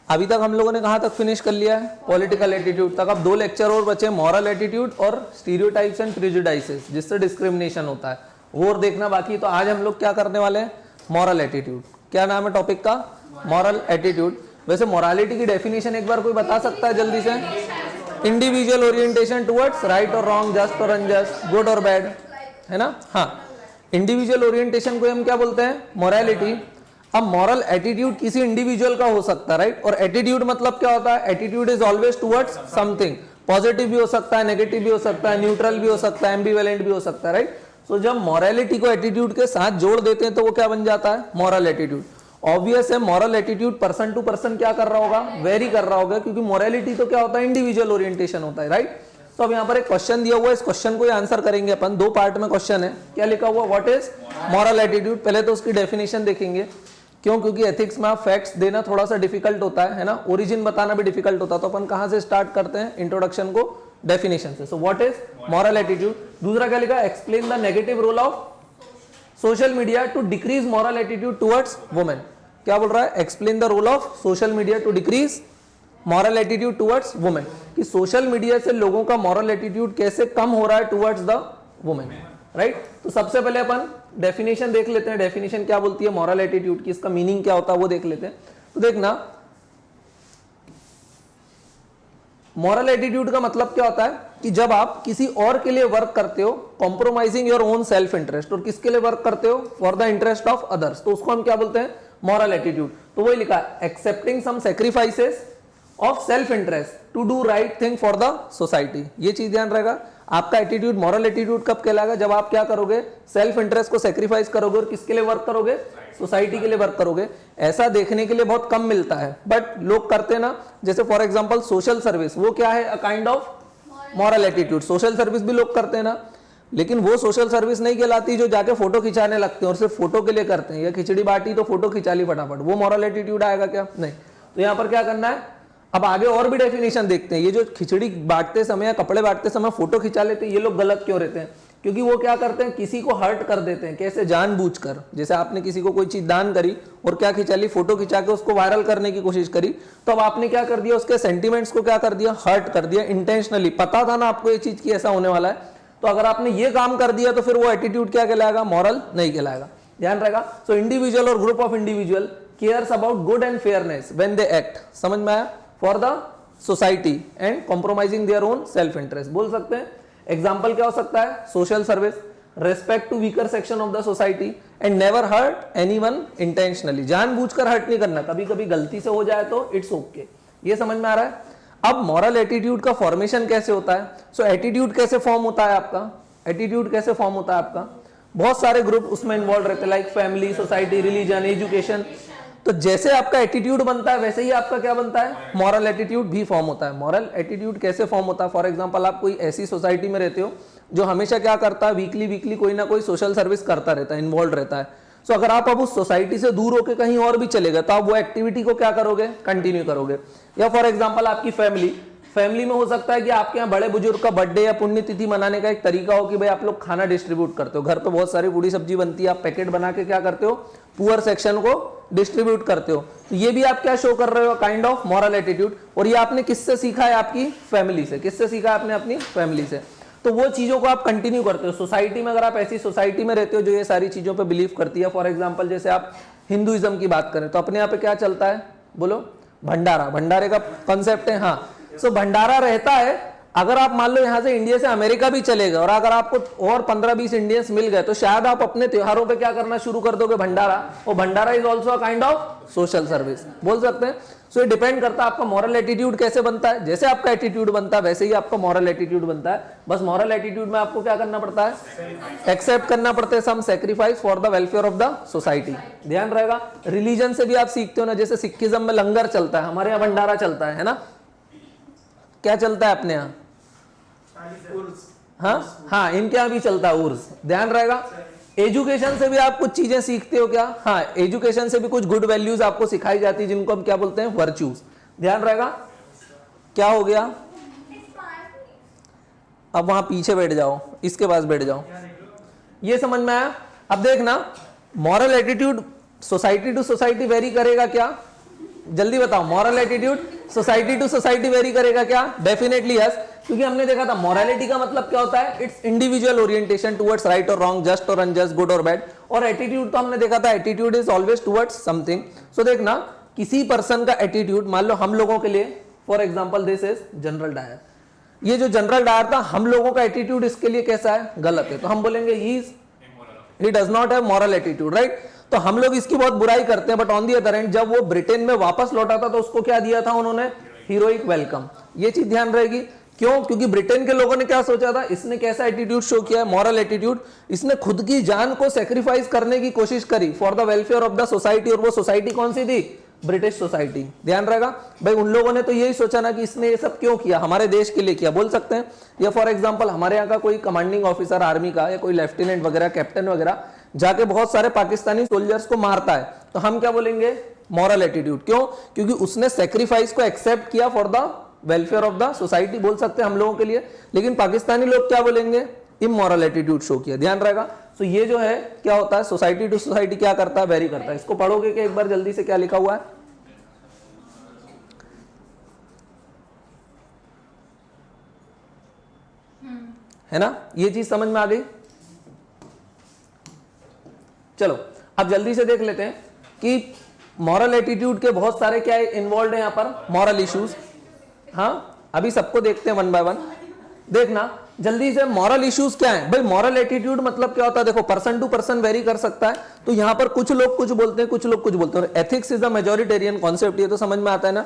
अभी तक हम लोगों ने कहाँ तक फिनिश कर लिया है? पॉलिटिकल एटीट्यूड तक। अब 2 लेक्चर और बचे, मॉरल एटीट्यूड और स्टीरियोटाइप्स एंड प्रेजुडाइसेस, जिससे डिस्क्रिमिनेशन होता है, वो और देखना बाकी। तो आज हम लोग क्या करने वाले हैं? Moral attitude. क्या नाम है टॉपिक का? Moral attitude. वैसे मोरालिटी की डेफिनेशन एक बार कोई बता सकता है जल्दी से? इंडिविजुअल ओरिएंटेशन टुवर्ड्स राइट और रॉन्ग, जस्ट और अनजस्ट, गुड और बैड, है ना? हाँ, इंडिविजुअल ओरिएंटेशन को हम क्या बोलते हैं? मोरालिटी। अब मॉरल एटीट्यूड किसी इंडिविजुअल का हो सकता है, राइट? और एटीट्यूड मतलब क्या होता है? Attitude is always towards something. Positive भी हो सकता है, नेगेटिव भी हो सकता है, न्यूट्रल भी हो सकता है, एम्बिवेलेंट भी हो सकता है, राइट? सो जब मॉरलिटी को एटीट्यूड के साथ जोड़ देते हैं तो वो क्या बन जाता है? Moral attitude. ऑब्वियस है moral attitude person to person क्या कर रहा होगा? वेरी कर रहा होगा, क्योंकि मॉरलिटी तो क्या होता है? इंडिविजुअल ओरिएंटेशन होता है, राइट? तो अब यहाँ पर एक क्वेश्चन दिया हुआ है, इस क्वेश्चन को आंसर करेंगे अपन। 2 पार्ट में क्वेश्चन है। क्या लिखा हुआ? What is moral attitude. पहले तो उसकी डेफिनेशन देखेंगे। क्यों? क्योंकि एथिक्स में आप फैक्ट्स देना थोड़ा सा डिफिकल्ट होता है ना? ओरिजिन बताना भी डिफिकल्ट होता है। तो अपन कहां से स्टार्ट करते हैं? इंट्रोडक्शन को, डेफिनेशन से। So what is moral attitude. दूसरा क्या लिखा? Explain the negative role of social media to decrease moral attitude towards women. क्या बोल रहा है? Explain the role of social media to decrease moral attitude towards women, कि social media से लोगों का मॉरल एटीट्यूड कैसे कम हो रहा है टुवर्ड्स द वुमेन, राइट? तो सबसे पहले अपन डेफिनेशन देख लेते हैं। डेफिनेशन क्या बोलती है मॉरल एटीट्यूड की, इसका मीनिंग क्या होता है वो देख लेते हैं। तो देखना, मॉरल एटीट्यूड का मतलब क्या होता है कि जब आप किसी और के लिए वर्क करते हो, compromising your own self interest, और किसके लिए वर्क करते हो? For the interest of others, तो उसको हम क्या बोलते हैं? Moral attitude. तो वही लिखा है, accepting some sacrifices of self interest to do right thing for the society. ये चीज ध्यान रहेगा। आपका एटीट्यूड मॉरल एटीट्यूड कब कहलाएगा? जब आप क्या करोगे? सेल्फ इंटरेस्ट को सेक्रीफाइस करोगे और किसके लिए वर्क करोगे? सोसाइटी के लिए वर्क करोगे। ऐसा देखने के लिए बहुत कम मिलता है, बट लोग करते हैं ना। जैसे फॉर एग्जांपल सोशल सर्विस, वो क्या है? अ kind of moral attitude. Social service भी लोग करते हैं ना, लेकिन वो सोशल सर्विस नहीं कहलाती जो जाके फोटो खिंचाने लगते हैं और सिर्फ फोटो के लिए करते हैं। या खिचड़ी बांटी तो फोटो खिंचा ली फटाफट, वो मॉरल एटीट्यूड आएगा क्या? नहीं। तो यहाँ पर क्या करना है? अब आगे और भी डेफिनेशन देखते हैं। ये जो खिचड़ी बांटते समय या कपड़े बांटते समय फोटो खिंचा लेते हैं, ये लोग गलत क्यों रहते हैं? क्योंकि वो क्या करते हैं? किसी को हर्ट कर देते हैं। कैसे? जानबूझकर। जैसे आपने किसी को कोई चीज दान करी और क्या खिंचा ली? फोटो खिंचा के उसको वायरल करने की कोशिश करी, तो अब आपने क्या कर दिया? उसके सेंटिमेंट्स को क्या कर दिया? हर्ट कर दिया इंटेंशनली। पता था ना आपको ये चीज की ऐसा होने वाला है, तो अगर आपने ये काम कर दिया तो फिर वो एटीट्यूड क्या कहलाएगा? मॉरल नहीं कहलाएगा। ध्यान रहेगा। सो इंडिविजुअल और group of individual cares about good and fairness when they act, समझ में आया? For the society and compromising their own self interest, बोल सकते हैं। एग्जाम्पल क्या हो सकता है? Social service, respect to weaker section of the society and never hurt anyone intentionally. जानबूझकर हर्ट नहीं करना, कभी कभी गलती से हो जाए तो इट्स ओके। ये समझ में आ रहा है? अब मॉरल एटीट्यूड का फॉर्मेशन कैसे होता है? सो एटीट्यूड कैसे फॉर्म होता है आपका? एटीट्यूड कैसे फॉर्म होता है आपका? बहुत सारे ग्रुप उसमें इन्वॉल्व रहते हैं, like family, society, religion, education. तो जैसे आपका एटीट्यूड बनता है वैसे ही आपका क्या बनता है? मॉरल एटीट्यूड भी फॉर्म होता है। मॉरल एटीट्यूड कैसे फॉर्म होता है? फॉर एग्जांपल, आप कोई ऐसी सोसाइटी में रहते हो जो हमेशा क्या करता है? वीकली कोई ना कोई सोशल सर्विस करता रहता है, इन्वॉल्व रहता है। सो अगर आप अब उस सोसाइटी से दूर होकर कहीं और भी चले गए तो आप वो एक्टिविटी को क्या करोगे? कंटिन्यू करोगे। या फॉर एग्जाम्पल आपकी फैमिली में हो सकता है कि आपके यहाँ बड़े बुजुर्ग का बर्थडे या पुण्यतिथि मनाने का एक तरीका हो कि भाई आप लोग खाना डिस्ट्रीब्यूट करते हो। घर पे बहुत सारी पूरी सब्जी बनती है, आप पैकेट बना के क्या करते हो? पुअर सेक्शन को डिस्ट्रीब्यूट करते हो। तो ये भी आप क्या शो कर रहे हो? Kind of moral attitude. और ये आपने किससे सीखा है? आपकी फैमिली से। किससे सीखा है? आपने अपनी फैमिली से। तो वो चीजों को आप कंटिन्यू करते हो। सोसाइटी में अगर आप ऐसी सोसाइटी में रहते हो जो ये सारी चीजों पे बिलीव करती है, फॉर एग्जांपल जैसे आप हिंदुइज्म की बात करें तो अपने यहाँ पे क्या चलता है? बोलो। भंडारा। भंडारे का कॉन्सेप्ट है। हाँ, सो भंडारा रहता है। अगर आप मान लो यहाँ से इंडिया से अमेरिका भी चले गए और अगर आपको और 15-20 इंडियंस मिल गए तो शायद आप अपने त्योहारों पे क्या करना शुरू कर दोगे? भंडारा। और bhandara is also a kind of social service, बोल सकते हैं। सो ये डिपेंड करता है आपका मॉरल एटीट्यूड कैसे बनता है। जैसे आपका एटीट्यूड बनता है वैसे ही आपका मॉरल एटीट्यूड बनता है। बस मॉरल एटीट्यूड में आपको क्या करना पड़ता है? एक्सेप्ट करना पड़ता है some sacrifice for the welfare of the society. ध्यान रहेगा। रिलीजन से भी आप सीखते हो ना, जैसे सिखिज्म में लंगर चलता है, हमारे यहाँ भंडारा चलता है ना? क्या चलता है अपने यहाँ? हाँ, इनके यहाँ भी चलता है उर्स। ध्यान रहेगा। एजुकेशन से भी आप कुछ चीजें सीखते हो क्या? हाँ, एजुकेशन से भी कुछ गुड वैल्यूज आपको सिखाई जाती है जिनको हम क्या बोलते हैं? वर्च्यूज। ध्यान रहेगा। क्या हो गया? अब वहां पीछे बैठ जाओ, इसके पास बैठ जाओ। ये समझ में आया? अब देखना, moral attitude society to society vary करेगा क्या? जल्दी बताओ, moral attitude society to society vary करेगा क्या? डेफिनेटली यस, क्योंकि हमने देखा था मॉरलिटी का मतलब क्या होता है, it's individual orientation towards right और रॉन्ग, जस्ट और अनजस्ट, गुड और बैड। और एटीट्यूड तो हमने देखा था, attitude is always towards something. So देखना, किसी पर्सन का एटीट्यूड, मान लो हम लोगों के लिए, for example this is General Dyer, ये जो जनरल डायर था, हम लोगों का एटीट्यूड इसके लिए कैसा है? गलत है, तो हम बोलेंगे he does not have moral attitude, right? तो हम लोग इसकी बहुत बुराई करते हैं, but on the other and जब वो ब्रिटेन में वापस लौटा था तो उसको क्या दिया था उन्होंने? Heroic welcome. ये चीज ध्यान रहेगी, क्यों? क्योंकि ब्रिटेन के लोगों ने क्या सोचा था, इसने कैसा एटीट्यूड शो किया है? Moral attitude. इसने खुद की जान को सेक्रीफाइस करने की कोशिश करी for the welfare of the society, और वो सोसाइटी कौन सी थी? British society. ध्यान रहेगा भाई, उन लोगों ने तो यही सोचा ना कि इसने ये सब क्यों किया, हमारे देश के लिए किया, बोल सकते हैं। या फॉर एग्जांपल हमारे यहाँ का कोई कमांडिंग ऑफिसर आर्मी का, या कोई लेफ्टिनेंट वगैरह, कैप्टन वगैरह, जाके बहुत सारे पाकिस्तानी सोल्जर्स को मारता है, तो हम क्या बोलेंगे? Moral attitude. क्यों? क्योंकि उसने सेक्रीफाइस को एक्सेप्ट किया for the welfare of the society, बोल सकते हैं हम लोगों के लिए। लेकिन पाकिस्तानी लोग क्या बोलेंगे? इमोरल एटीट्यूड शो किया। ध्यान रहेगा। तो ये जो है क्या होता है, सोसाइटी टू सोसाइटी क्या करता है? वेरी करता है। इसको पढ़ोगे कि एक बार जल्दी से क्या लिखा हुआ है ना? ये चीज समझ में आ गई? चलो अब जल्दी से देख लेते हैं कि मॉरल एटीट्यूड के बहुत सारे क्या इन्वॉल्व है यहाँ पर, मॉरल इश्यूज। हाँ, अभी सबको देखते हैं वन बाय वन। देखना जल्दी से, मॉरल इश्यूज क्या है भाई? मॉरल एटीट्यूड मतलब क्या होता है? देखो, पर्सन टू पर्सन वेरी कर सकता है। तो यहाँ पर कुछ लोग कुछ बोलते हैं, कुछ लोग कुछ बोलते हैं। Ethics is the majoritarian concept, ये तो समझ में आता है ना।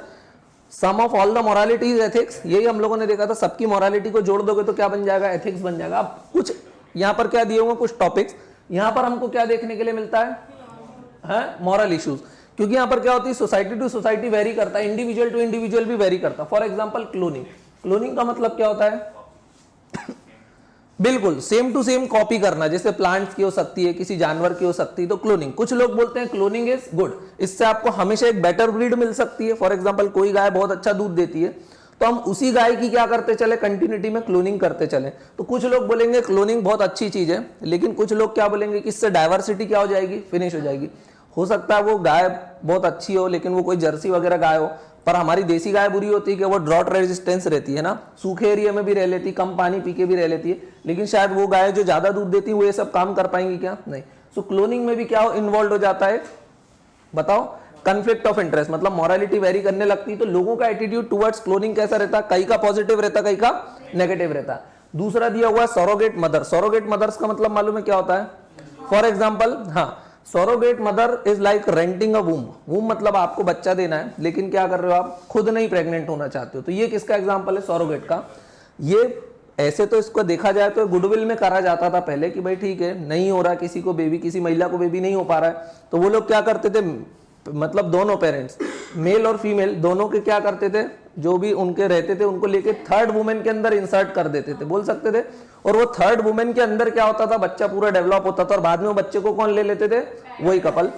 Sum of all the morality is ethics, यही हम लोगों ने देखा था। सबकी मोरालिटी को जोड़ दोगे तो क्या बन जाएगा? एथिक्स बन जाएगा। अब कुछ यहाँ पर क्या दिए होंगे, कुछ टॉपिक्स। यहाँ पर हमको क्या देखने के लिए मिलता है? Moral issues. क्योंकि यहाँ पर क्या होती है, सोसाइटी टू सोसाइटी वेरी करता है, इंडिविजुअल टू इंडिविजुअल भी वेरी करता है। For example cloning. क्लोनिंग का मतलब क्या होता है? बिल्कुल सेम टू सेम कॉपी करना, जैसे प्लांट्स की हो सकती है, किसी जानवर की हो सकती है, तो क्लोनिंग। कुछ लोग बोलते हैं क्लोनिंग इज गुड, इससे आपको हमेशा एक बेटर ब्रीड मिल सकती है। फॉर एग्जांपल कोई गाय बहुत अच्छा दूध देती है, तो हम उसी गाय की क्या करते चले, कंटिन्यूटी में क्लोनिंग करते चले। तो कुछ लोग बोलेंगे क्लोनिंग बहुत अच्छी चीज है, लेकिन कुछ लोग क्या बोलेंगे कि इससे डाइवर्सिटी क्या हो जाएगी, फिनिश हो जाएगी। हो सकता है वो गाय बहुत अच्छी हो, लेकिन वो कोई जर्सी वगैरह गाय हो, पर हमारी देसी गाय बुरी होती है कि वो ड्रॉट रेजिस्टेंस रहती है ना, सूखे एरिया में भी रह लेती, कम पानी पी के भी रह लेती है। लेकिन शायद वो गाय जो ज्यादा दूध देती है वो ये सब काम कर पाएंगी क्या? नहीं। सो क्लोनिंग में भी क्या इन्वॉल्व हो जाता है, बताओ? कन्फ्लिक्ट ऑफ इंटरेस्ट, मतलब मॉरलिटी वेरी करने लगती है। तो लोगों का एटीट्यूड टुवर्ड्स क्लोनिंग कैसा रहता है? कई का पॉजिटिव रहता है, कई का नेगेटिव रहता है। दूसरा दिया हुआ है सरोगेट मदर। सरोगेट मदर्स का मतलब मालूम है क्या होता है? फॉर एग्जाम्पल, हाँ, surrogate mother is like renting a womb. Womb मतलब आपको बच्चा देना है, लेकिन क्या कर रहे हो आप, खुद नहीं प्रेग्नेंट होना चाहते हो। तो ये किसका एग्जांपल है? सरोगेट का। ये ऐसे तो इसको देखा जाए तो गुडविल में करा जाता था पहले कि भाई ठीक है, नहीं हो रहा किसी को बेबी, किसी महिला को बेबी नहीं हो पा रहा है, तो वो लोग क्या करते थे, मतलब दोनों पेरेंट्स, मेल और फीमेल दोनों के क्या करते थे, जो भी उनके रहते थे उनको लेके थर्ड वुमेन के अंदर इंसर्ट कर देते थे, बोल सकते थे। और वो थर्ड वुमेन के अंदर क्या होता था, बच्चा पूरा डेवलप होता था, और बाद में वो बच्चे को कौन ले लेते थे, वही कपल।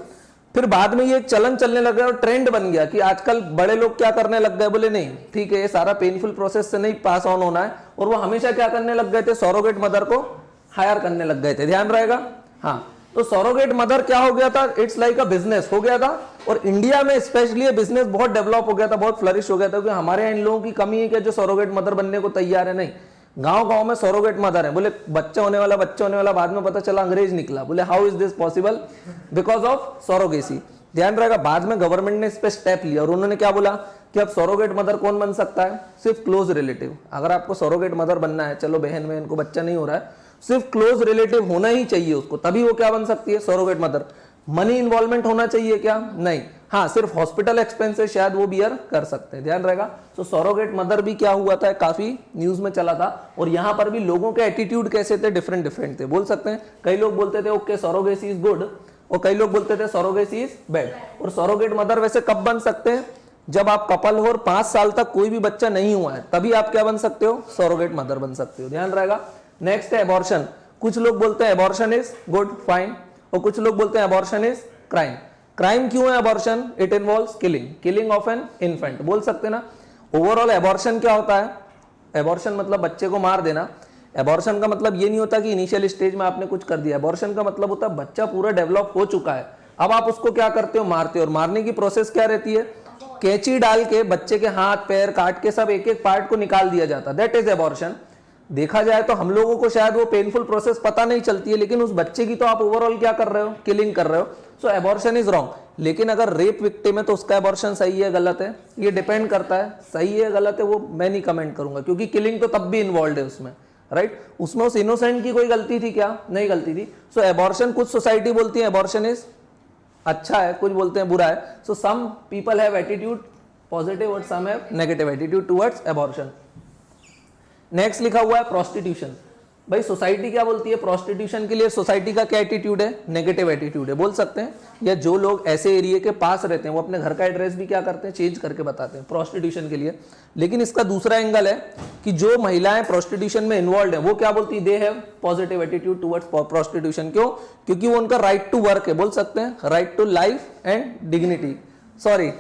फिर बाद में ये एक चलन चलने लग गया और ट्रेंड बन गया कि आजकल बड़े लोग क्या करने लग गए, बोले नहीं ठीक है, ये सारा पेनफुल प्रोसेस से नहीं पास ऑन होना है, और वो हमेशा क्या करने लग गए थे, सरोगेट मदर को हायर करने लग गए थे। ध्यान रहेगा। हाँ, तो सरोगेट मदर क्या हो गया था, इट्स लाइक अ बिजनेस हो गया था। और इंडिया में स्पेशली बिजनेस बहुत डेवलप हो गया था, बहुत फ्लरिश हो गया था, क्योंकि हमारे यहाँ इन लोगों की कमी है कि जो सरोगेट मदर बनने को तैयार है। नहीं, गांव गांव में सरोगेट मदर है, बोले बच्चा होने वाला, बाद में पता चला अंग्रेज निकला। बोले how is this possible, because of surrogacy. ध्यान रहेगा। बाद में गवर्नमेंट ने इस पे स्टेप लिया और उन्होंने क्या बोला कि अब सरोगेट मदर कौन बन सकता है, सिर्फ क्लोज रिलेटिव। अगर आपको सरोगेट मदर बनना है, चलो बहन को बच्चा नहीं हो रहा है, सिर्फ क्लोज रिलेटिव होना ही चाहिए उसको, तभी वो क्या बन सकती है, सरोगेट मदर। मनी इन्वॉल्वमेंट होना चाहिए क्या, नहीं। हाँ, सिर्फ हॉस्पिटल एक्सपेंसेस शायद वो बियर कर सकते हैं। ध्यान रहेगा। तो सरोगेट मदर भी क्या हुआ था, काफी न्यूज में चला था। और यहाँ पर भी लोगों के एटीट्यूड कैसे थे, डिफरेंट थे। बोल सकते हैं कई लोग बोलते थे ओके सरोगेसी इज गुड, और कई लोग बोलते थे सरोगेसी इज बैड। और सरोगेट मदर वैसे कब बन सकते हैं, जब आप कपल हो और 5 साल तक कोई भी बच्चा नहीं हुआ है, तभी आप क्या बन सकते हो, सरोगेट मदर बन सकते हो। ध्यान रहेगा। नेक्स्ट है एबॉर्शन। कुछ लोग बोलते हैं एबॉर्शन इज गुड, फाइन, और कुछ लोग बोलते हैं एबॉर्शन इज क्राइम। क्राइम क्यों है abortion, it involves killing of an infant. बोल सकते ना। ओवरऑल एबॉर्शन क्या होता है, एबॉर्शन मतलब बच्चे को मार देना। एबॉर्शन का मतलब ये नहीं होता कि इनिशियल स्टेज में आपने कुछ कर दिया। एबॉर्शन का मतलब होता है बच्चा पूरा डेवलप हो चुका है, अब आप उसको क्या करते हो, मारते हो। और मारने की प्रोसेस क्या रहती है, कैंची डाल के बच्चे के हाथ पैर काट के सब एक एक पार्ट को निकाल दिया जाता, दैट इज एबॉर्शन। देखा जाए तो हम लोगों को शायद वो पेनफुल प्रोसेस पता नहीं चलती है, लेकिन उस बच्चे की तो आप ओवरऑल क्या कर रहे हो, किलिंग कर रहे हो। सो एबॉर्शन इज रॉन्ग। लेकिन अगर रेप विक्टिम है तो उसका एबॉर्शन सही है गलत है, ये डिपेंड करता है, सही है गलत है वो मैं नहीं कमेंट करूंगा, क्योंकि किलिंग तो तब भी इन्वॉल्व है उसमें, राइट। उसमें उस इनोसेंट की कोई गलती थी क्या, नहीं गलती थी। सो एबॉर्शन, कुछ सोसाइटी बोलती है एबॉर्शन इज अच्छा है, कुछ बोलते हैं बुरा है। So some people have attitude positive और some have negative attitude towards abortion. Next लिखा हुआ है प्रोस्टिट्यूशन। भाई सोसाइटी क्या बोलती है प्रोस्टिट्यूशन के लिए, सोसाइटी का क्या एटीट्यूड है, नेगेटिव एटीट्यूड है, बोल सकते हैं। या जो लोग ऐसे एरिया के पास रहते हैं वो अपने घर का एड्रेस भी क्या करते हैं, चेंज करके बताते हैं प्रोस्टिट्यूशन के लिए। लेकिन इसका दूसरा एंगल है कि जो महिलाएं प्रोस्टिट्यूशन में इन्वॉल्व है वो क्या बोलती है, they have positive attitude towards prostitution. क्यों, क्योंकि वो उनका राइट टू वर्क है, बोल सकते हैं right to life and dignity, sorry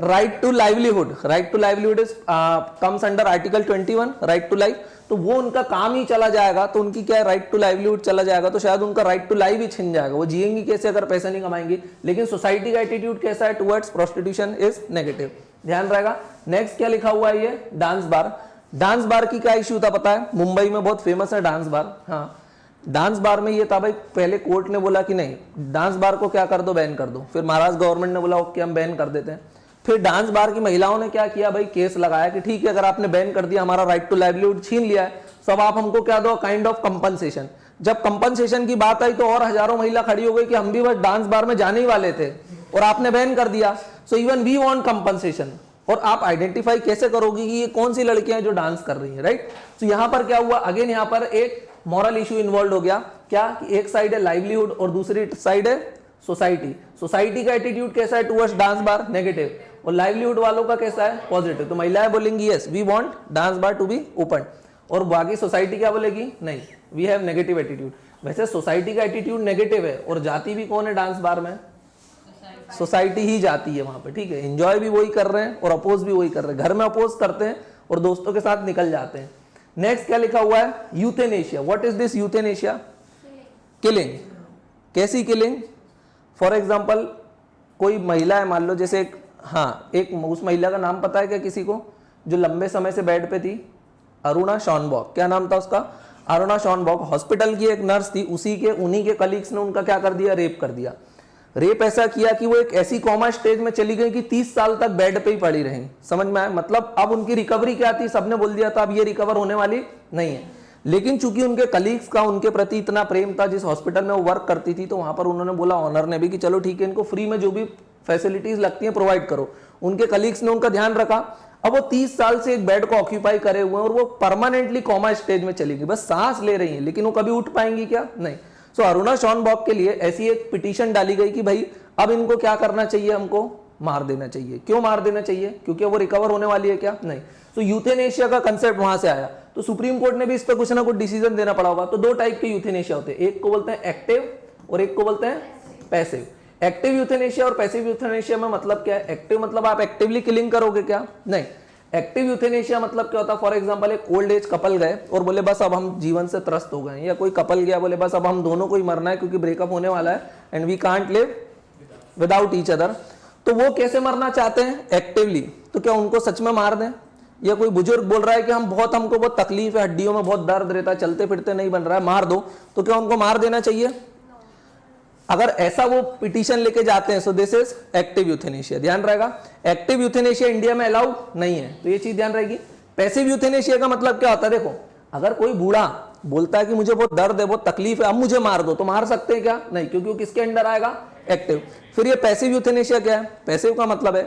right to livelihood. Right to livelihood is comes under article 21 right to life. तो वो उनका काम ही चला जाएगा तो उनकी क्या है, राइट टू लाइवलीहुड चला जाएगा तो शायद उनका राइट टू लाइफ ही छिन जाएगा, वो जिएंगी कैसे अगर पैसा नहीं कमाएंगी। लेकिन सोसाइटी का एटीट्यूड कैसा है टुवर्ड्स प्रोस्टिट्यूशन इज नेगेटिव, ध्यान रहेगा। नेक्स्ट क्या लिखा हुआ है, ये डांस बार। डांस बार की क्या इश्यू था पता है, मुंबई में बहुत फेमस है डांस बार। हाँ, डांस बार में ये था भाई, पहले कोर्ट ने बोला कि नहीं डांस बार को क्या कर दो, बैन कर दो। फिर महाराष्ट्र गवर्नमेंट ने बोला ओके हम बैन कर देते हैं। फिर डांस बार की महिलाओं ने क्या किया भाई, केस लगाया कि ठीक है अगर आपने बैन कर दिया, हमारा राइट टू लाइवलीहुड छीन लिया है, सब आप हमको क्या दो, काइंड ऑफ कंपनसेशन। जब कंपनसेशन की बात आई तो और हजारों महिला खड़ी हो गई कि हम भी बस डांस बार में जाने ही वाले थे और आपने बैन कर दिया, so even we want compensation. और आप आइडेंटिफाई कैसे करोगे कि ये कौन सी लड़कियां जो डांस कर रही हैं, राइट। तो यहां पर क्या हुआ, अगेन यहां पर एक मॉरल इश्यू इन्वॉल्व हो गया, क्या कि एक साइड है लाइवलीहुड और दूसरी साइड है सोसाइटी। सोसाइटी का एटीट्यूड कैसा है टुवर्ड्स डांस बार, नेगेटिव, और लाइवलीहुड वालों का कैसा है, पॉजिटिव। तो महिलाएं बोलेंगी yes we want dance bar to be open, और बाकी सोसाइटी क्या बोलेगी, नहीं वी हैव नेगेटिव एटीट्यूड। वैसे सोसाइटी का एटीट्यूड नेगेटिव है और जाती भी कौन है डांस बार में, सोसाइटी ही जाती है वहां पे, ठीक है। एंजॉय भी वही कर रहे हैं और अपोज भी वही कर रहे हैं, घर में अपोज करते हैं और दोस्तों के साथ निकल जाते हैं। नेक्स्ट क्या लिखा हुआ है, euthanasia. What is this euthanasia, killing. कैसी किलिंग, फॉर एग्जाम्पल कोई महिला है मान लो, जैसे एक, हाँ एक उस महिला का नाम पता है क्या किसी को, जो लंबे समय से बेड पे थी, अरुणा शॉनबॉक, क्या नाम था उसका, अरुणा शॉनबॉक। हॉस्पिटल की एक नर्स थी, उन्हीं के कलीग्स ने उनका क्या कर दिया, रेप कर दिया। रेप ऐसा किया कि वो एक ऐसी कॉमा स्टेज में चली गई कि 30 साल तक बेड पे ही पड़ी रही। समझ में आया, मतलब अब उनकी रिकवरी क्या थी, सबने बोल दिया था अब ये रिकवर होने वाली नहीं है। लेकिन चूंकि उनके कलीग्स का उनके प्रति इतना प्रेम था, जिस हॉस्पिटल में वो वर्क करती थी, तो वहां पर उन्होंने बोला, ऑनर ने भी, कि चलो ठीक है इनको फ्री में जो भी फैसिलिटीज लगती हैं प्रोवाइड करो। उनके कलीग्स ने उनका ध्यान रखा। अब वो 30 साल से एक बेड को ऑक्यूपाई करे हुए हैं और वो परमानेंटली कॉमा स्टेज में चली गई, बस सांस ले रही है, लेकिन वो कभी उठ पाएंगी क्या, नहीं। सो अरुणा शॉनबॉक के लिए ऐसी एक पिटीशन डाली गई कि भाई अब इनको क्या करना चाहिए, हमको मार देना चाहिए। क्यों मार देना चाहिए, क्योंकि वो रिकवर होने वाली है क्या, नहीं। तो यूथेनेशिया का कंसेप्ट वहां से आया। तो सुप्रीम कोर्ट ने भी इस पर कुछ ना कुछ डिसीजन देना पड़ा होगा। तो दो टाइप के यूथेनेशिया होते हैं, एक को बोलते हैं एक्टिव और एक को बोलते हैं पैसिव। एक्टिव यूथेनेशिया और पैसिव यूथेनेशिया में मतलब क्या है, एक्टिव मतलब आप एक्टिवली किलिंग करोगे क्या, नहीं। एक्टिव यूथेनेशिया मतलब क्या होता है, फॉर एग्जांपल एक ओल्ड एज कपल गए और बोले बस अब हम जीवन से त्रस्त हो गए, या कोई कपल गया बोले बस अब हम दोनों को ही मरना है क्योंकि ब्रेकअप होने वाला है and we can't live without each other. तो वो कैसे मरना चाहते हैं, एक्टिवली। तो क्या उनको सच में मार दें, या कोई बुजुर्ग बोल रहा है कि हमको बहुत तकलीफ है, हड्डियों में बहुत दर्द रहता है, चलते फिरते नहीं बन रहा है, मार दो, तो क्या उनको मार देना चाहिए। अगर ऐसा वो पिटीशन लेके जाते हैं, so this is active euthanasia, ध्यान रहेगा। एक्टिव यूथेनेशिया इंडिया में अलाउड नहीं है, तो ये चीज ध्यान रहेगी। पैसिव यूथेनेशिया का मतलब क्या होता है, देखो अगर कोई बूढ़ा बोलता है कि मुझे बहुत दर्द है, बहुत तकलीफ है, अब मुझे मार दो, तो मार सकते हैं क्या, नहीं, क्योंकि वो किसके अंडर आएगा, एक्टिव। फिर ये पैसिव यूथेनेशिया क्या है, पैसिव का मतलब है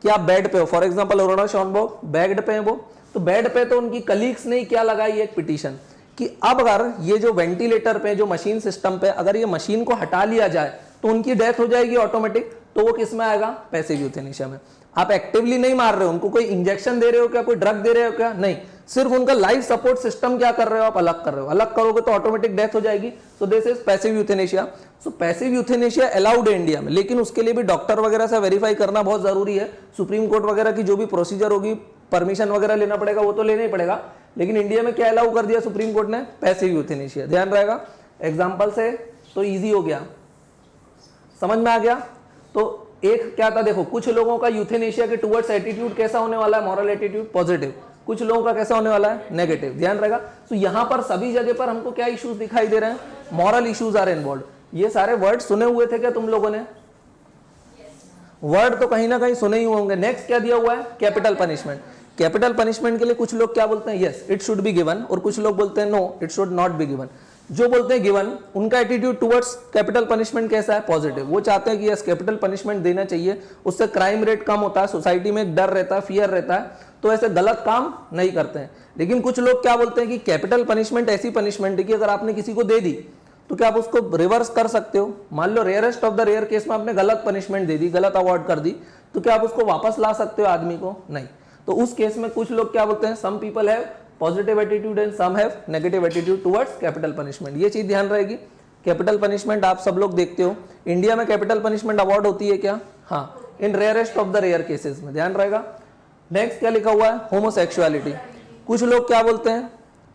कि आप बेड पे हो, फॉर एग्जांपल अरुणा शॉनबॉक बेड पे है, वो तो बेड पे तो उनकी कलीग्स ने क्या लगाई एक पिटीशन कि अब अगर ये जो वेंटिलेटर पे, जो मशीन सिस्टम पे, अगर ये मशीन को हटा लिया जाए तो उनकी डेथ हो जाएगी ऑटोमेटिक, तो वो किस में आएगा, पैसिव यूथेनेशिया में। आप एक्टिवली नहीं मार रहे हो उनको, कोई इंजेक्शन दे रहे हो क्या, कोई ड्रग दे रहे हो क्या, नहीं, सिर्फ उनका लाइफ सपोर्ट सिस्टम क्या कर रहे हो, आप अलग कर रहे हो, अलग करोगे तो ऑटोमेटिक डेथ हो जाएगी। So this is passive euthanasia. So passive euthanasia allowed है इंडिया में, लेकिन उसके लिए भी डॉक्टर वगैरह से वेरीफाई करना बहुत जरूरी है। सुप्रीम कोर्ट वगैरह की जो भी प्रोसीजर होगी, परमिशन वगैरह लेना पड़ेगा, वो तो लेना ही पड़ेगा। लेकिन इंडिया में क्या अलाउ कर दिया सुप्रीम कोर्ट ने, पैसिव यूथेनेशिया, ध्यान रहेगा। एग्जाम्पल से तो ईजी हो गया, समझ में आ गया। तो एक क्या था देखो, कुछ लोगों का यूथेनेशिया के टुवर्ड्स एटीट्यूड कैसा होने वाला है, मॉरल एटीट्यूड पॉजिटिव, कुछ लोगों का कैसा होने वाला है, नेगेटिव, ध्यान रहेगा। तो यहां पर सभी जगह पर हमको क्या इश्यूज दिखाई दे रहे हैं, मॉरल इश्यूज आर इन्वॉल्व। ये सारे वर्ड सुने हुए थे क्या तुम लोगों ने, वर्ड तो कहीं ना कहीं सुने ही होंगे। नेक्स्ट क्या दिया हुआ है, कैपिटल पनिशमेंट। कैपिटल पनिशमेंट के लिए कुछ लोग क्या बोलते हैं, yes it should be given, और कुछ लोग बोलते हैं no it should not be given. जो बोलते हैं गिवन, उनका एटीट्यूड टुवर्ड्स कैपिटल पनिशमेंट कैसा है, पॉजिटिव। वो चाहते हैं कि यस कैपिटल पनिशमेंट देना चाहिए, उससे क्राइम रेट कम होता है, सोसाइटी में एक डर रहता है, फियर रहता है, तो ऐसे गलत काम नहीं करते हैं। लेकिन कुछ लोग क्या बोलते हैं कि कैपिटल पनिशमेंट ऐसी पनिशमेंट है कि अगर आपने किसी को दे दी तो क्या आप उसको रिवर्स कर सकते हो। मान लो rarest of the rare case में आपने गलत पनिशमेंट दे दी, गलत अवॉर्ड कर दी, तो क्या आप उसको वापस ला सकते हो आदमी को, नहीं। तो उस केस में कुछ लोग क्या बोलते हैं, some people have positive attitude and some have negative attitude towards capital punishment. ये चीज ध्यान रहेगी। कैपिटल पनिशमेंट आप सब लोग देखते हो, इंडिया में कैपिटल पनिशमेंट अवार्ड होती है क्या, हाँ, in rarest of the rare cases में, ध्यान रहेगा। नेक्स्ट क्या लिखा हुआ है, होमोसेक्सुअलिटी। कुछ लोग क्या बोलते हैं,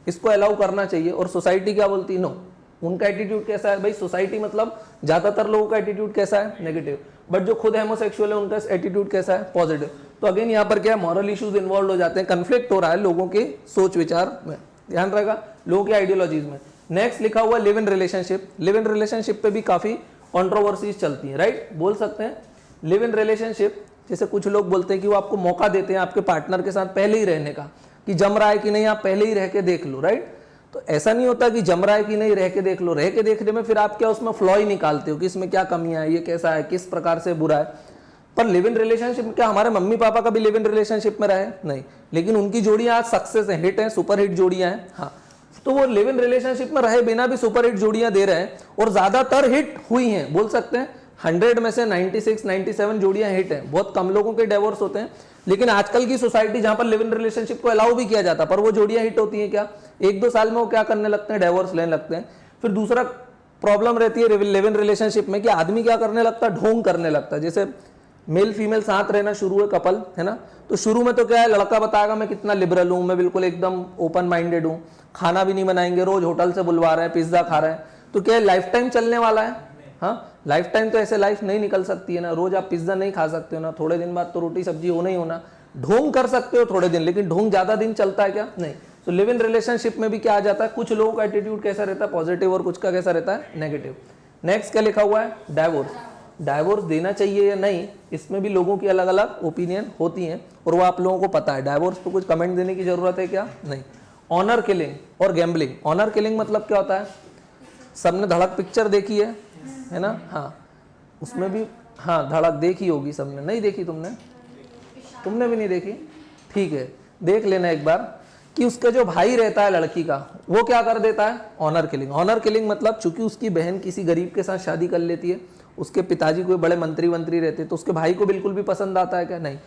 इसको अलाउ करना चाहिए, और सोसाइटी क्या बोलती है, नो। उनका एटीट्यूड कैसा है भाई, सोसाइटी मतलब ज्यादातर लोगों का एटीट्यूड कैसा है, नेगेटिव, बट जो खुद होमोसेक्सुअल है उनका एटीट्यूड कैसा है, पॉजिटिव। तो अगेन यहाँ पर क्या मॉरल इश्यूज इन्वॉल्व हो जाते हैं, कंफ्लिक्ट हो रहा है लोगों के सोच विचार में, ध्यान रहेगा, लोगों की आइडियोलॉजीज में। नेक्स्ट लिखा हुआ live in relationship. Live in relationship पे भी काफी कॉन्ट्रोवर्सीज चलती है, राइट, बोल सकते हैं। लिव इन रिलेशनशिप जैसे कुछ लोग बोलते हैं कि वो आपको मौका देते हैं आपके पार्टनर के साथ पहले ही रहने का, कि जम रहा है कि नहीं आप पहले ही रह के देख लो, राइट। तो ऐसा नहीं होता कि जम रहा है कि नहीं रह के देख लो, रह के देखने में फिर आप क्या उसमें फ्लॉ ही निकालते हो कि इसमें क्या कमियां है, ये कैसा है, किस प्रकार से बुरा है। पर लिव इन रिलेशनशिप, क्या हमारे मम्मी पापा का भी लिव इन रिलेशनशिप में रहे, नहीं, लेकिन उनकी जोड़ियां आज सक्सेस है, हिट है, सुपर हिट जोड़ियां हैं, हाँ। तो वो लिव इन रिलेशनशिप में रहे बिना भी सुपर हिट जोड़ियां दे रहे हैं, और ज्यादातर हिट हुई हैं, बोल सकते हैं 100 में से 96 97 जोड़ियां हिट हैं। बहुत कम लोगों के डिवोर्स होते हैं, लेकिन आजकल की सोसाइटी जहां पर लिव इन रिलेशनशिप को अलाउ भी किया जाता, पर वो जोड़ियां हिट होती हैं क्या, 1-2 साल में वो क्या करने लगते हैं, डिवोर्स लेने लगते हैं। फिर दूसरा प्रॉब्लम रहती है लिव इन रिलेशनशिप में कि आदमी क्या करने लगता है, ढोंग करने लगता है। जैसे मेल फीमेल साथ रहना शुरू है कपल, है ना, तो शुरू में तो क्या है, लड़का बताएगा मैं कितना लिबरल हूं, मैं बिल्कुल एकदम ओपन माइंडेड हूं, खाना भी नहीं बनाएंगे, रोज होटल से बुलवा रहे हैं, पिज्जा खा रहे हैं, तो क्या लाइफ टाइम चलने वाला है, हाँ, लाइफ टाइम तो ऐसे लाइफ नहीं निकल सकती है ना, रोज आप पिज्जा नहीं खा सकते हो ना, थोड़े दिन बाद तो रोटी सब्जी होना ही होना। ढोंग कर सकते हो थोड़े दिन, लेकिन ढोंग ज्यादा दिन चलता है क्या, नहीं। तो लिव इन रिलेशनशिप में भी क्या आ जाता है, कुछ लोगों का एटीट्यूड कैसा रहता है, पॉजिटिव, और कुछ का कैसा रहता है, नेगेटिव। नेक्स्ट क्या लिखा हुआ है, डाइवोर्स। डाइवोर्स देना चाहिए या नहीं, इसमें भी लोगों की अलग अलग ओपिनियन होती हैं, और वो आप लोगों को पता है। डाइवोर्स पे कुछ कमेंट देने की जरूरत है क्या, नहीं। ऑनर किलिंग और गैम्बलिंग। ऑनर किलिंग मतलब क्या होता है, सबने धड़क पिक्चर देखी है ना, हाँ, उसमें भी, हाँ, धड़क देखी होगी सबने, नहीं देखी तुमने भी नहीं देखी, ठीक है, देख लेना एक बार, कि उसका जो भाई रहता है लड़की का, वो क्या कर देता है, ऑनर किलिंग। ऑनर किलिंग मतलब चूंकि उसकी बहन किसी गरीब के साथ शादी कर लेती है, उसके पिताजी कोई बड़े मंत्री रहते हैं, तो उसके भाई को बिल्कुल भी पसंद आता है क्या, नहीं।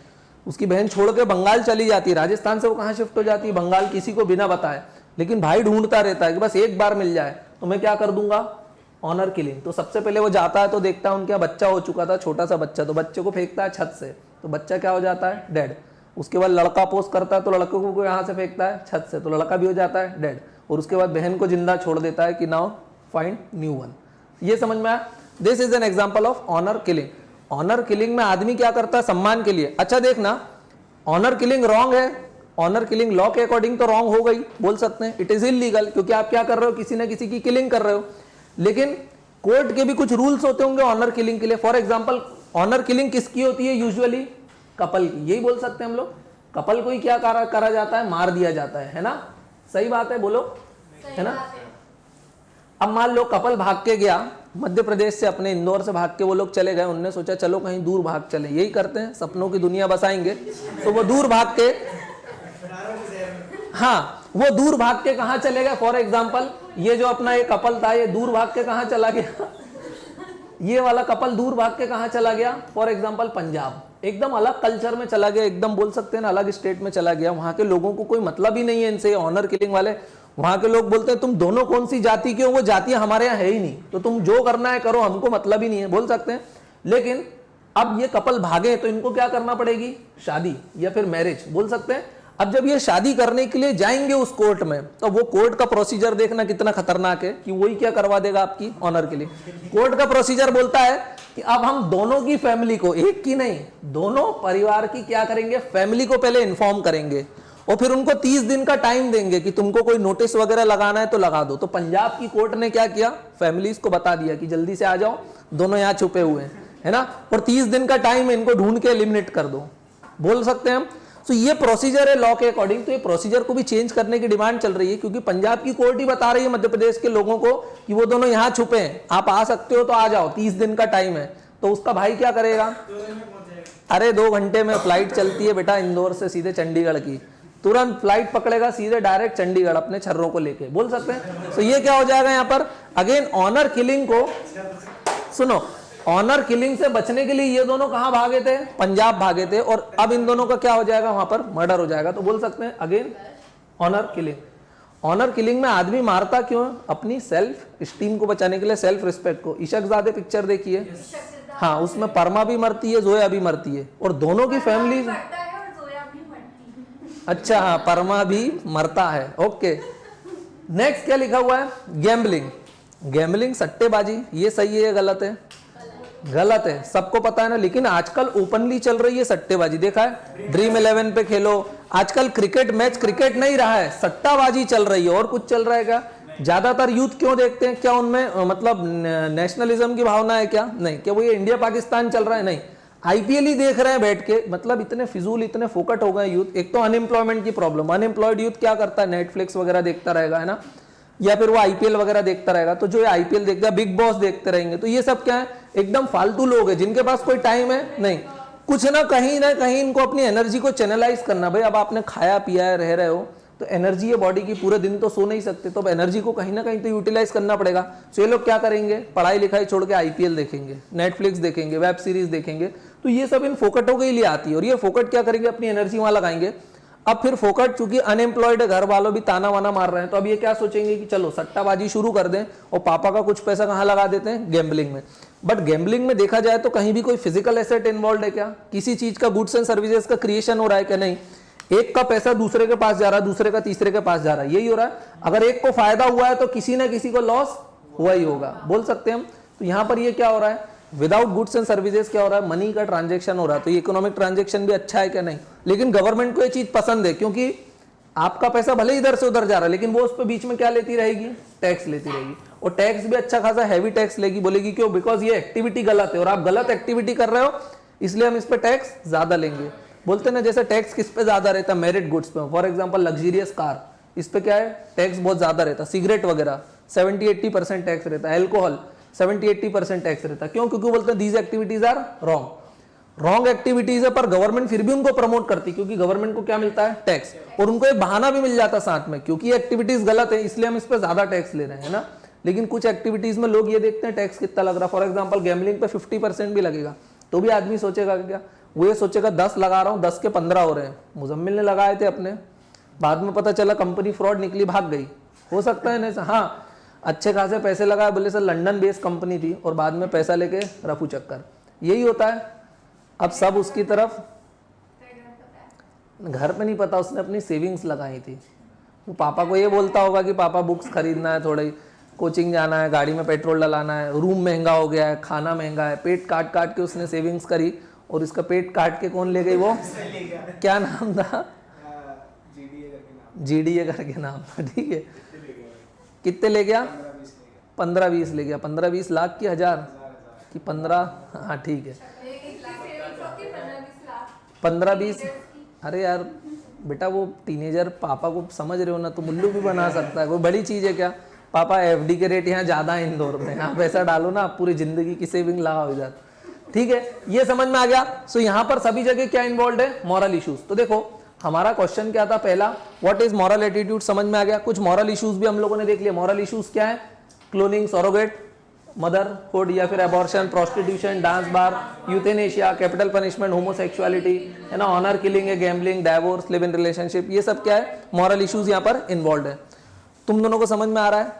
उसकी बहन छोड़ के बंगाल चली जाती है, राजस्थान से वो कहाँ शिफ्ट हो जाती है, बंगाल, किसी को बिना बताए, लेकिन भाई ढूंढता रहता है कि बस एक बार मिल जाए तो मैं क्या कर दूंगा, ऑनर किलिंग। तो सबसे पहले वो जाता है तो देखता है उनके यहाँ बच्चा हो चुका था, छोटा सा बच्चा, तो बच्चे को फेंकता है छत से, तो बच्चा क्या हो जाता है, डेड। उसके बाद लड़का पोस्ट करता है तो लड़के को यहाँ से फेंकता है छत से, तो लड़का भी हो जाता है डेड, और उसके बाद बहन को जिंदा छोड़ देता है कि नाउ फाइंड न्यू वन। ये समझ में आया, this is an example of honour killing. Honour killing में आदमी क्या करता है, सम्मान के लिए। अच्छा देखना, ऑनर किलिंग रॉन्ग है, ऑनर किलिंग लॉ के अकॉर्डिंग तो रॉन्ग हो गई, बोल सकते हैं इट इज इलीगल, क्योंकि आप क्या कर रहे हो, किसी ना किसी की किलिंग कर रहे हो। लेकिन कोर्ट के भी कुछ रूल्स होते होंगे ऑनर किलिंग के लिए। फॉर एग्जाम्पल, ऑनर किलिंग किसकी होती है, यूजुअली कपल की, यही बोल सकते हैं हम लोग। कपल को ही क्या करा जाता है, मार दिया जाता है ना, सही बात है, बोलो, है ना। अब मान लो कपल भाग के गया मध्य प्रदेश से, अपने इंदौर से भाग के वो लोग चले गए, उनने सोचा चलो कहीं दूर भाग चले, यही करते हैं, सपनों की दुनिया बसाएंगे, तो वो दूर भाग के, हाँ, वो दूर भाग के कहां चले गए। फॉर एग्जाम्पल, ये जो अपना ये कपल था, ये दूर भाग के कहां चला गया, ये वाला कपल दूर भाग के कहां चला गया, फॉर एग्जाम्पल पंजाब, एकदम अलग कल्चर में चला गया, एकदम बोल सकते हैं ना अलग स्टेट में चला गया। वहां के लोगों को कोई मतलब ही नहीं है इनसे, ऑनर किलिंग वाले। वहां के लोग बोलते हैं तुम दोनों कौन सी जाति के हो, वो जातियां हमारे यहाँ है ही नहीं, तो तुम जो करना है करो, हमको मतलब ही नहीं है, बोल सकते हैं। लेकिन अब ये कपल भागे तो इनको क्या करना पड़ेगी, शादी या फिर मैरिज, बोल सकते हैं। अब जब ये शादी करने के लिए जाएंगे उस कोर्ट में, तो वो कोर्ट का प्रोसीजर देखना कितना खतरनाक है कि वही क्या करवा देगा आपकी ऑनर के लिए। कोर्ट का प्रोसीजर बोलता है कि अब हम दोनों की फैमिली को, एक की नहीं, दोनों परिवार की क्या करेंगे, फैमिली को पहले इन्फॉर्म करेंगे और फिर उनको 30 दिन का टाइम देंगे कि तुमको कोई नोटिस वगैरह लगाना है तो लगा दो। तो पंजाब की कोर्ट ने क्या किया, फैमिलीज को बता दिया कि जल्दी से आ जाओ, दोनों यहाँ छुपे हुए हैं, है ना, और 30 दिन का टाइम इनको ढूंढ के एलिमिनेट कर दो, बोल सकते हैं हम। तो ये प्रोसीजर है लॉ के अकॉर्डिंग। तो ये प्रोसीजर को भी चेंज करने की डिमांड चल रही है, क्योंकि पंजाब की कोर्ट ही बता रही है मध्य प्रदेश के लोगों को कि वो दोनों यहाँ छुपे हैं, आप आ सकते हो तो आ जाओ, 30 दिन का टाइम है। तो उसका भाई क्या करेगा, अरे 2 घंटे में फ्लाइट चलती है बेटा इंदौर से सीधे चंडीगढ़ की, तुरंत फ्लाइट पकड़ेगा सीधे डायरेक्ट चंडीगढ़ अपने छर्रों को लेके, बोल सकते हैं। तो ये क्या हो जाएगा यहाँ पर, अगेन ऑनर किलिंग को, सुनो, ऑनर किलिंग से बचने के लिए ये दोनों कहां भागे थे, पंजाब भागे थे, और अब इन दोनों का क्या हो जाएगा, वहां पर मर्डर हो जाएगा। तो बोल सकते हैं again honour killing. Honour killing में आदमी मारता क्यों है, अपनी सेल्फ स्टीम को बचाने के लिए, सेल्फ रिस्पेक्ट को। इशकजादे पिक्चर देखिए, हाँ, उसमें परमा भी मरती है, जोया भी मरती है, और दोनों की फैमिली, अच्छा हाँ, परमा भी मरता है, ओके। नेक्स्ट क्या लिखा हुआ है, गैम्बलिंग। गैम्बलिंग सट्टेबाजी, ये सही है या गलत है, गलत है, सबको पता है ना, लेकिन आजकल ओपनली चल रही है सट्टेबाजी, देखा है, ड्रीम 11 पे खेलो। आजकल क्रिकेट मैच क्रिकेट नहीं रहा है, सट्टाबाजी चल रही है। और कुछ चल रहा है क्या, ज्यादातर यूथ क्यों देखते हैं, क्या उनमें मतलब नेशनलिज्म की भावना है क्या, नहीं, क्या वो ये इंडिया पाकिस्तान चल रहा है, नहीं, आईपीएल ही देख रहे हैं बैठ के। मतलब इतने फिजूल, इतने फोकट हो गए यूथ। एक तो अनएम्प्लॉयमेंट की प्रॉब्लम, अनएम्प्लॉयड यूथ क्या करता है, नेटफ्लिक्स वगैरह देखता रहेगा, है ना, या फिर वो आईपीएल वगैरह देखता रहेगा। तो जो आईपीएल देखता है, बिग बॉस देखते रहेंगे, तो ये सब क्या है, एकदम फालतू लोग हैं जिनके पास कोई टाइम है नहीं, कुछ ना कहीं इनको अपनी एनर्जी को चैनलाइज करना। भाई अब आपने खाया पिया है, रह रहे हो, तो एनर्जी है बॉडी की, पूरे दिन तो सो नहीं सकते, तो अब एनर्जी को कहीं ना कहीं तो यूटिलाइज करना पड़ेगा। तो ये लोग क्या करेंगे, पढ़ाई लिखाई छोड़ के आईपीएल देखेंगे, नेटफ्लिक्स देखेंगे, वेब सीरीज देखेंगे। तो ये सब इन फोकटों के लिए आती है, और ये फोकट क्या करेंगे, अपनी एनर्जी वहां लगाएंगे। अब फिर फोकट, चूंकि अनएम्प्लॉयड है, घर वालों भी ताना वाना मार रहे हैं, तो अब ये क्या सोचेंगे कि चलो सट्टाबाजी शुरू कर दें, और पापा का कुछ पैसा कहाँ लगा देते हैं, गैम्बलिंग में। बट गैम्बलिंग में देखा जाए तो कहीं भी कोई फिजिकल एसेट इन्वॉल्व है क्या, किसी चीज का गुड्स एंड सर्विसेज का क्रिएशन हो रहा है क्या, नहीं। एक का पैसा दूसरे के पास जा रहा है, दूसरे का तीसरे के पास जा रहा है, यही हो रहा है। अगर एक को फायदा हुआ है तो किसी ना किसी को लॉस हुआ ही होगा, बोल सकते हैं हम। तो यहाँ पर ये क्या हो रहा है, विदाउट गुड्स एंड सर्विसेज क्या हो रहा है, मनी का ट्रांजेक्शन हो रहा है। तो ये इकोनॉमिक ट्रांजेक्शन भी अच्छा है क्या, नहीं। लेकिन गवर्नमेंट को ये चीज पसंद है, क्योंकि आपका पैसा भले इधर से उधर जा रहा है, लेकिन वो उस पर बीच में क्या लेती रहेगी, टैक्स लेती रहेगी, और टैक्स भी अच्छा खासा हैवी टैक्स लेगी। बोलेगी क्यों, बिकॉज ये एक्टिविटी गलत है और आप गलत एक्टिविटी कर रहे हो, इसलिए हम इस पे टैक्स ज्यादा लेंगे। बोलते ना, जैसे टैक्स किस पे ज्यादा रहता है, मेरिट गुड्स पे। फॉर एग्जांपल लग्जरियस कार, इस पे क्या है, टैक्स बहुत ज्यादा रहता है। सिगरेट वगैरह 70-80% टैक्स रहता है, एल्कोहल 70-80% टैक्स रहता है। क्यों, क्योंकि बोलते हैं these activities are wrong activities है, पर गवर्नमेंट फिर भी उनको प्रमोट करती, क्योंकि गवर्नमेंट को क्या मिलता है, टैक्स, और उनको एक बहाना भी मिल जाता साथ में, क्योंकि ये एक्टिविटीज गलत है इसलिए हम इस पर ज्यादा टैक्स ले रहे हैं ना। लेकिन कुछ एक्टिविटीज में लोग ये देखते हैं टैक्स कितना लग रहा है। फॉर एग्जाम्पल गैम्बलिंग पे 50% भी लगेगा, तो भी आदमी सोचेगा क्या, वो ये सोचेगा 10 लगा रहा हूँ, 10 के 15 हो रहे हैं। मुजम्मिल ने लगाए थे अपने, बाद में पता चला कंपनी फ्रॉड निकली, भाग गई, हो सकता है ना। हाँ, अच्छे खासे पैसे लगाए, बोले सर लंदन बेस्ड कंपनी थी, और बाद में पैसा लेके रफू चक्कर, यही होता है। अब सब उसकी तरफ, घर पे नहीं पता, उसने अपनी सेविंग्स लगाई थी। वो पापा को ये बोलता होगा कि पापा बुक्स खरीदना है, थोड़ी कोचिंग जाना है, गाड़ी में पेट्रोल डलाना है, रूम महंगा हो गया है, खाना महंगा है, पेट काट काट के उसने सेविंग्स करी, और इसका पेट काट के कौन ले गई, वो क्या नाम था, जीडीए करके नाम था, ठीक है। कितने ले गया, 15-20 ले गया, 15-20 लाख की हजार कि 15, हाँ ठीक है, 15-20। अरे यार बेटा, वो टीनेजर पापा को समझ रहे हो ना, तो मुल्लू भी बना सकता है, कोई बड़ी चीज है क्या। पापा एफडी के रेट यहाँ ज्यादा है इंदौर में, यहाँ पैसा डालो ना, आप पूरी जिंदगी की सेविंग लगाओ इधर, ठीक है। ये समझ में आ गया। सो यहाँ पर सभी जगह क्या इन्वॉल्व है, मॉरल इश्यूज। तो देखो हमारा क्वेश्चन क्या था पहला, व्हाट इज मॉरल एटीट्यूड, समझ में आ गया। कुछ मॉरल इश्यूज भी हम लोगों ने देख लिया। मॉरल इश्यूज क्या है, क्लोनिंग, सरोगेट मदरहुड या फिर abortion, prostitution, dance bar, euthanasia, capital punishment, homosexuality, है ना, ऑनर किलिंग है, gambling, divorce, live in relationship, ये सब क्या है, मॉरल इश्यूज यहाँ पर इन्वॉल्व है। तुम दोनों को समझ में आ रहा है,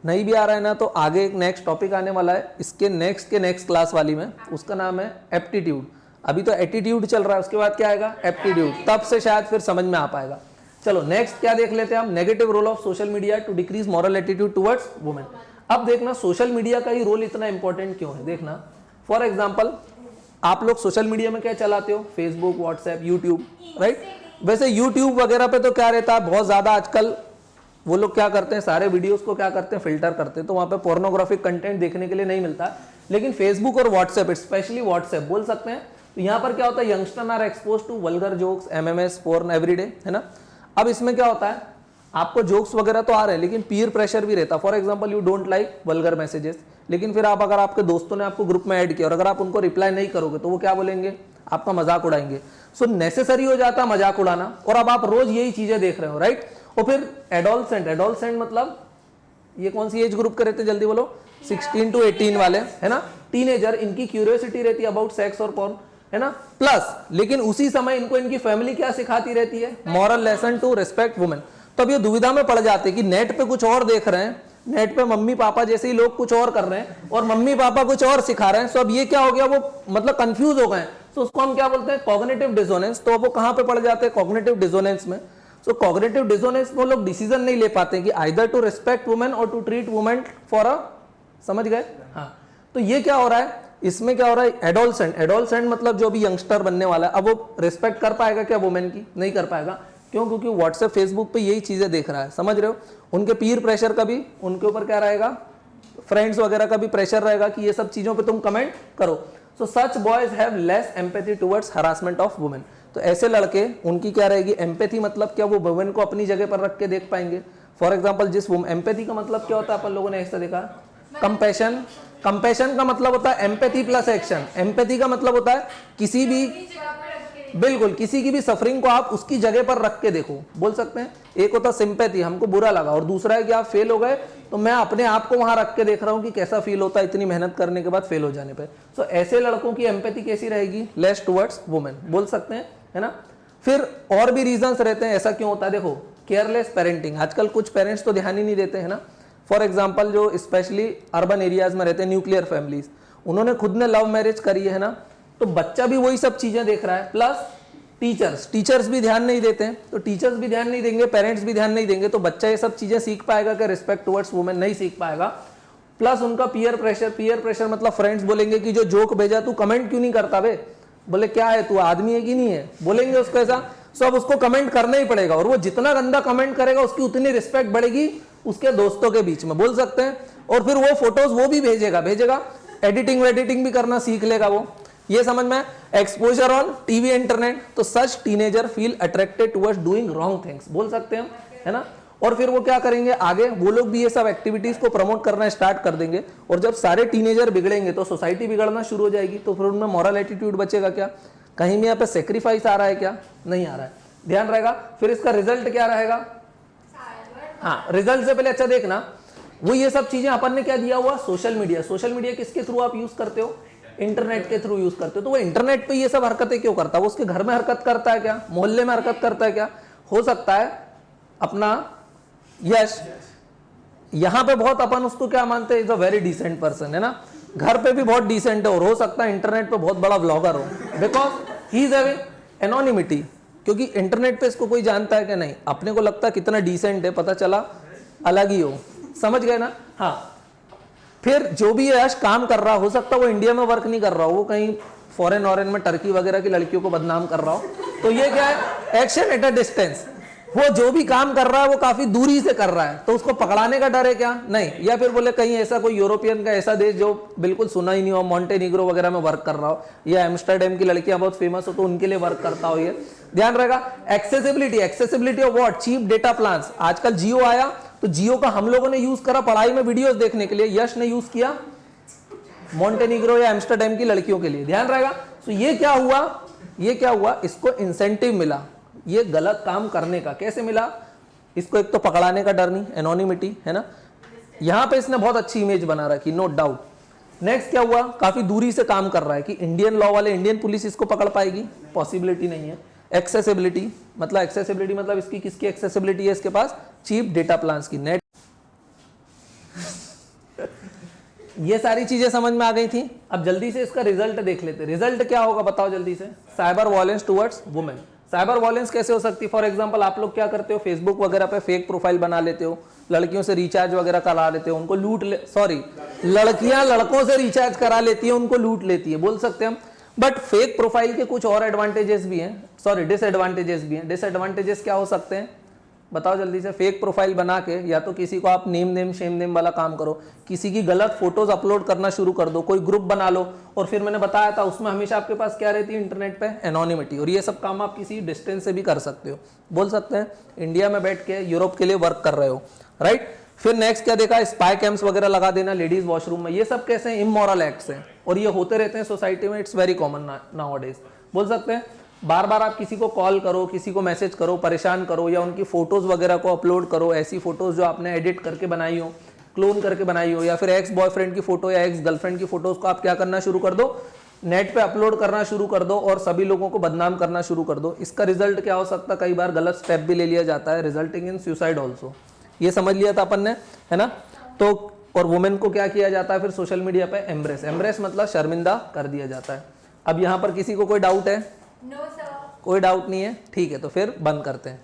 नहीं भी आ रहा है ना, तो आगे एक नेक्स्ट टॉपिक आने वाला है इसके नेक्स्ट क्लास वाली में, उसका नाम है एप्टीट्यूड। अभी तो एटीट्यूड चल रहा है, उसके बाद क्या आएगा, एप्टीट्यूड, तब से शायद फिर समझ में आ पाएगा। चलो नेक्स्ट क्या देख लेते हैं हम, negative role of social media to decrease moral attitude towards women. अब देखना सोशल मीडिया का ही रोल इतना इंपॉर्टेंट क्यों है। देखना फॉर एग्जांपल आप लोग सोशल मीडिया में क्या चलाते हो, फेसबुक, व्हाट्सएप, यूट्यूब, राइट। वैसे यूट्यूब वगैरह पे तो क्या रहता है, बहुत ज्यादा आजकल वो लोग क्या करते हैं, सारे वीडियोस को क्या करते हैं, फिल्टर करते हैं, तो वहां पे पोर्नोग्राफिक कंटेंट देखने के लिए नहीं मिलता। लेकिन फेसबुक और व्हाट्सएप, स्पेशली व्हाट्सएप बोल सकते हैं, तो यहाँ पर क्या होता है, youngster are expose to vulgar jokes, MMS, porn everyday, है ना। अब इसमें क्या होता है, आपको जोक्स वगैरह तो आ रहे हैं लेकिन पीयर प्रेशर भी रहता है। For example you don't like vulgar messages, लेकिन फिर आप अगर आपके दोस्तों ने आपको ग्रुप में ऐड किया और अगर आप उनको रिप्लाई नहीं करोगे तो वो क्या बोलेंगे, आपका मजाक उड़ाएंगे। सो नेसेसरी हो जाता है मजाक उड़ाना, और अब आप रोज यही चीजें देख रहे हो, राइट। और फिर एडोलसेंट, एडोलसेंट मतलब ये कौन सी एज ग्रुप के रहते हैं, जल्दी बोलो, 16 to 18 वाले, है ना, टीनेजर। इनकी क्यूरियोसिटी रहती है अबाउट सेक्स और पॉर्न, है ना, प्लस लेकिन उसी समय इनको इनकी फैमिली क्या सिखाती रहती है, moral lesson to respect women. तब ये दुविधा में पड़ जाते हैं कि नेट पे कुछ और देख रहे हैं, नेट पे मम्मी पापा जैसे ही लोग कुछ और कर रहे हैं और मम्मी पापा कुछ और सिखा रहे हैं। सो अब ये क्या हो गया, वो मतलब कंफ्यूज हो गए। तो उसको हम क्या बोलते हैं, कॉग्निटिव डिसोनेंस। तो वो कहां पे पड़ जाते हैं, कॉग्निटिव डिसोनेंस में। सो कॉग्निटिव डिसोनेंस में लोग डिसीजन नहीं ले पाते कि आइदर टू रिस्पेक्ट वुमेन और to treat women for a, समझ गए, हाँ। तो ये क्या हो रहा है, इसमें क्या हो रहा है, एडोलसेंट, एडोलसेंट मतलब जो भी यंगस्टर बनने वाला है, अब वो रिस्पेक्ट कर पाएगा क्या वुमेन की, नहीं कर पाएगा। क्यों, क्योंकि व्हाट्सएप फेसबुक पे यही चीजें देख रहा है, समझ रहे हो। उनके पीर प्रेशर का भी उनके ऊपर क्या रहेगा, फ्रेंड्स वगैरह का भी प्रेशर रहेगा कि ये सब चीजों पे तुम कमेंट करो। So such boys have less empathy towards harassment of women. तो ऐसे लड़के, उनकी क्या रहेगी, एम्पैथी मतलब क्या, वो वुमेन को अपनी जगह पर रख के देख पाएंगे। फॉर एग्जाम्पल जिस एम्पैथी का मतलब क्या होता है, अपन लोगों ने ऐसा देखा, कंपैशन। कंपैशन का मतलब होता है एम्पैथी प्लस एक्शन। एम्पैथी का मतलब होता है किसी भी, बिल्कुल किसी की भी सफरिंग को आप उसकी जगह पर रख के देखो, बोल सकते हैं। एक होता सिंपैथी, हमको बुरा लगा, और दूसरा है कि आप फेल हो गए तो मैं अपने आप को वहां रख के देख रहा हूं कि कैसा फील होता है इतनी मेहनत करने के बाद फेल हो जाने पे। सो ऐसे लड़कों की एम्पैथी कैसी रहेगी, लेस टुवर्ड्स वुमेन, बोल सकते हैं, है ना। फिर और भी रीजंस रहते हैं, ऐसा क्यों होता है, देखो केयरलेस पेरेंटिंग। आजकल कुछ पेरेंट्स तो ध्यान ही नहीं देते, है ना। फॉर एग्जाम्पल जो स्पेशली अर्बन एरियाज में रहते हैं, न्यूक्लियर फैमिलीज, उन्होंने खुद ने लव मैरिज करी है ना, तो बच्चा भी वही सब चीजें देख रहा है। प्लस टीचर्स भी ध्यान नहीं देते हैं, तो टीचर्स भी ध्यान नहीं देंगे, पेरेंट्स भी ध्यान नहीं देंगे, तो बच्चा ये सब चीजें सीख पाएगा कि रिस्पेक्ट टुवर्ड्स वुमेन, नहीं सीख पाएगा। प्लस उनका पीयर प्रेशर मतलब फ्रेंड्स बोलेंगे कि जो जोक भेजा तू कमेंट क्यों नहीं करता बे, बोले क्या है तू आदमी है कि नहीं है, बोलेंगे उसको ऐसा। सो अब उसको कमेंट करना ही पड़ेगा, और वो जितना गंदा कमेंट करेगा उसकी उतनी रिस्पेक्ट बढ़ेगी उसके दोस्तों के बीच में, बोल सकते हैं। और फिर वो फोटोज वो भी भेजेगा, एडिटिंग भी करना सीख लेगा वो, ये समझ में। एक्सपोजर ऑन टीवी इंटरनेट, तो such teenager feel attracted towards doing wrong things, बोल सकते हैं, है ना। और फिर वो क्या करेंगे आगे, वो लोग भी ये सब एक्टिविटीज को प्रमोट करना स्टार्ट कर देंगे, और जब सारे टीनेजर बिगड़ेंगे तो सोसाइटी बिगड़ना शुरू हो जाएगी। तो फिर उनमें मॉरल एटीट्यूड बचेगा क्या, कहीं भी यहाँ पे सेक्रीफाइस आ रहा है क्या, नहीं आ रहा है, ध्यान रहेगा। फिर इसका रिजल्ट क्या रहेगा, हाँ रिजल्ट से पहले अच्छा देखना, वो ये सब चीजें अपन ने क्या दिया हुआ, सोशल मीडिया। सोशल मीडिया किसके थ्रू आप यूज करते हो, इंटरनेट के थ्रू यूज करते हो। तो वो इंटरनेट पे ये सब हरकतें क्यों करता है, वो उसके घर में हरकत करता है क्या, मोहल्ले में हरकत करता है क्या, हो सकता है अपना यश यहां पे बहुत अपन उसको क्या मानते हैं, is a very decent person, है ना, घर पे भी बहुत डिसेंट है, और हो सकता है इंटरनेट पे बहुत बड़ा ब्लॉगर हो, because he is having anonymity, क्योंकि इंटरनेट पे इसको कोई जानता है कि नहीं, अपने को लगता है कितना डिसेंट है, पता चला अलग ही हो, समझ गए ना। हाँ, फिर जो भी यश काम कर रहा हो सकता है वो इंडिया में वर्क नहीं कर रहा हो, वो कहीं फॉरेन में टर्की वगैरह की लड़कियों को बदनाम कर रहा हो, तो ये क्या है, एक्शन एट अ डिस्टेंस। वो जो भी काम कर रहा है वो काफी दूरी से कर रहा है, तो उसको पकड़ाने का डर है क्या, नहीं। या फिर बोले कहीं ऐसा कोई यूरोपियन का ऐसा देश जो बिल्कुल सुना ही नहीं हो, मॉन्टेनिग्रो वगैरह में वर्क कर रहा हो, या एम्स्टरडेम की लड़कियां बहुत फेमस हो तो उनके लिए वर्क करता हो, ये ध्यान रहेगा। Accessibility of what, cheap data plans. आजकल जियो आया, तो जियो का हम लोगों ने यूज करा पढ़ाई में वीडियोस देखने के लिए, यश ने यूज किया मॉन्टेनिग्रो या एम्स्टरडेम की लड़कियों के लिए, ध्यान रहेगा। तो ये क्या हुआ, इसको इंसेंटिव मिला ये गलत काम करने का। कैसे मिला, इसको एक तो पकड़ाने का डर नहीं, एनोनिमिटी, है ना, यहां पे इसने बहुत अच्छी इमेज बना रखी, नो डाउट। नेक्स्ट क्या हुआ, काफी दूरी से काम कर रहा है कि इंडियन लॉ वाले, इंडियन पुलिस इसको पकड़ पाएगी, पॉसिबिलिटी नहीं है। एक्सेसिबिलिटी मतलब इसकी किसकी एक्सेसिबिलिटी है, इसके पास चीप डेटा प्लान्स की, नेट। ये सारी चीजें समझ में आ गई थी। अब जल्दी से इसका रिजल्ट देख लेते, रिजल्ट क्या होगा बताओ जल्दी से, cyber violence towards women. Cyber violence कैसे हो सकती है? फॉर एग्जांपल आप लोग क्या करते हो, फेसबुक वगैरह पे फेक प्रोफाइल बना लेते हो, लड़कियों से रिचार्ज वगैरह करा लेते हो, उनको लड़कियां लड़कों से रिचार्ज करा लेती है, उनको लूट लेती है, बोल सकते हैं हम। बट फेक प्रोफाइल के कुछ और एडवांटेजेस भी हैं, डिसएडवांटेजेस भी हैं। डिसएडवांटेजेस क्या हो सकते हैं बताओ जल्दी से। फेक प्रोफाइल बना के या तो किसी को आप नेम शेम नेम वाला काम करो, किसी की गलत फोटोज अपलोड करना शुरू कर दो, कोई ग्रुप बना लो, और फिर मैंने बताया था उसमें हमेशा आपके पास क्या रहती है इंटरनेट पे, एनोनिमिटी। और ये सब काम आप किसी डिस्टेंस से भी कर सकते हो, बोल सकते हैं इंडिया में बैठ के यूरोप के लिए वर्क कर रहे हो, राइट। फिर नेक्स्ट क्या देखा, स्पाई कैम्प्स वगैरह लगा देना लेडीज वॉशरूम में, ये सब कैसे इमोरल एक्ट्स हैं और ये होते रहते हैं सोसाइटी में, इट्स वेरी कॉमन नाउअडेज, बोल सकते हैं। बार बार आप किसी को कॉल करो, किसी को मैसेज करो, परेशान करो, या उनकी फोटोज वगैरह को अपलोड करो, ऐसी फोटोज जो आपने एडिट करके बनाई हो, क्लोन करके बनाई हो, या फिर एक्स बॉयफ्रेंड की फोटो या एक्स गर्लफ्रेंड की फोटोज को आप क्या करना शुरू कर दो, नेट पे अपलोड करना शुरू कर दो और सभी लोगों को बदनाम करना शुरू कर दो। इसका रिजल्ट क्या हो सकता है, कई बार गलत स्टेप भी ले लिया जाता है, रिजल्टिंग इन सुसाइड ऑल्सो। ये समझ लिया था अपन ने, है ना। तो और वुमेन को क्या किया जाता है फिर सोशल मीडिया पे, एम्ब्रेस मतलब शर्मिंदा कर दिया जाता है। अब यहाँ पर किसी को कोई डाउट है? No sir. कोई डाउट नहीं है, ठीक है, तो फिर बंद करते हैं।